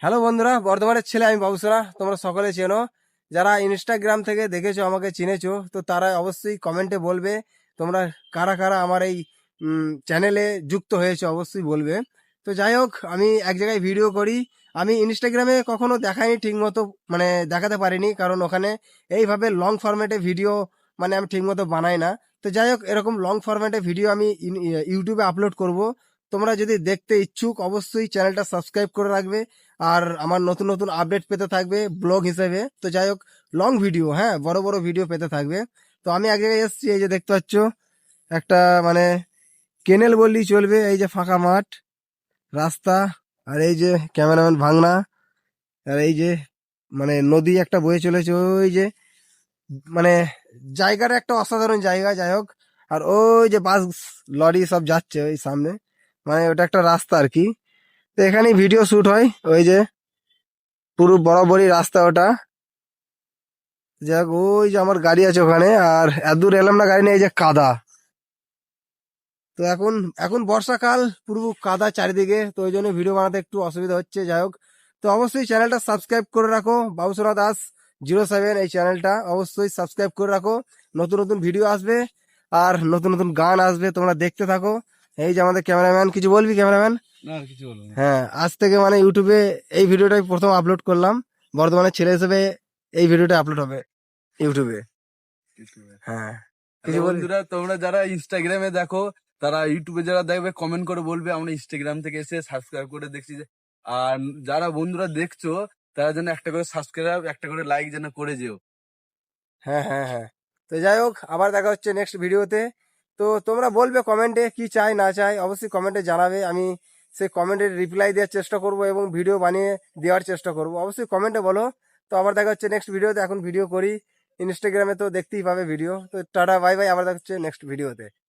Hello বন্ধুরা, বর্ধমানের ছেলে আমি বাবুসোনা। তোমরা সকলে চেনো। যারা ইনস্টাগ্রাম থেকে দেখেছো, আমাকে চিনেছো, তো তারা অবশ্যই কমেন্টে বলবে তোমরা কারা কারা আমার এই চ্যানেলে যুক্ত হয়েছে, অবশ্যই বলবে। তো যাই হোক, আমি এক জায়গায় ভিডিও করি। আমি ইনস্টাগ্রামে কখনো দেখাইনি ঠিক মতো, মানে দেখাতে পারিনি, কারণ ওখানে এইভাবে লং ফরম্যাটে ভিডিও মানে আমি ঠিক মতো বানাই না। তো যাই হোক, এরকম লং ফরম্যাটে ভিডিও আমি ইউটিউবে আপলোড করব। তোমরা যদি দেখতে ইচ্ছুক, অবশ্যই চ্যানেলটা সাবস্ক্রাইব করে রাখবে। আর আমার নতুন নতুন আপডেট পেতে থাকবে ব্লগ হিসেবে। তো যাই হোক, লং ভিডিও, হ্যাঁ, বড় বড় ভিডিও পেতে থাকবে। তো আমি এক জায়গায় এসেছি, এই যে দেখতে পাচ্ছ একটা, মানে কেনেল বললেই চলবে। এই যে ফাঁকা মাঠ, রাস্তা, আর এই যে ক্যামেরাম্যান ভাঙনা, আর এই যে মানে নদী একটা বয়ে চলেছে ওই যে, মানে জায়গাটা একটা অসাধারণ জায়গা। যাই হোক, আর ওই যে বাস লরি সব যাচ্ছে ওই সামনে, মানে ওটা একটা রাস্তা আর কি। তো এখানেই ভিডিও শুট হয়, ওই যে পুরো বরাবরই রাস্তা ওটা। যাক, ওই যে আমার গাড়ি আছে ওখানে, আর এত দূর এলাম না গাড়ি নিয়ে, এই যে কাদা। তো এখন এখন বর্ষাকাল, পুরো কাদা চারিদিকে, তো ওই জন্য ভিডিও বানাতে একটু অসুবিধা হচ্ছে। যাই হোক, তো অবশ্যই চ্যানেলটা সাবস্ক্রাইব করে রাখো, বাবুসোনা দাস 07, এই চ্যানেলটা অবশ্যই সাবস্ক্রাইব করে রাখো। নতুন নতুন ভিডিও আসবে, আর নতুন নতুন গান আসবে, তোমরা দেখতে থাকো। এই যে আমাদের ক্যামেরাম্যান, কিছু বলবি ক্যামেরাম্যান? না আর কিছু বলবো না। হ্যাঁ, আজ থেকে মানে ইউটিউবে এই ভিডিওটাই প্রথম আপলোড করলাম। বর্ধমানের ছেলে হিসেবে এই ভিডিওটা আপলোড হবে ইউটিউবে। হ্যাঁ, হ্যালো কিছু বলি? বন্ধুরা, তোমরা যারা ইনস্টাগ্রামে দেখো, তারা ইউটিউবে যারা দেখবে কমেন্ট করে বলবে আমরা ইনস্টাগ্রাম থেকে এসে সাবস্ক্রাইব করে দেখছি যে। আর যারা বন্ধুরা দেখছো, তারা যেন একটা করে সাবস্ক্রাইব, একটা করে লাইক যেন করে যেও। হ্যাঁ, হ্যাঁ, হ্যাঁ। তো যাই হোক, আবার দেখা হচ্ছে নেক্সট ভিডিওতে। তো তোমরা বলবে কমেন্টে কি চাই না চাই, অবশ্যই কমেন্টে জানাবে। আমি সেই কমেন্টের রিপ্লাই দেওয়ার চেষ্টা করব এবং ভিডিও বানিয়ে দেওয়ার চেষ্টা করব। অবশ্যই কমেন্টে বলো। তো আবার দেখা হচ্ছে নেক্সট ভিডিওতে। এখন ভিডিও করি ইনস্টাগ্রামে, তো দেখতেই পাবে ভিডিও। তো টাটা, বাই বাই, আবার দেখা হচ্ছে নেক্সট ভিডিওতে।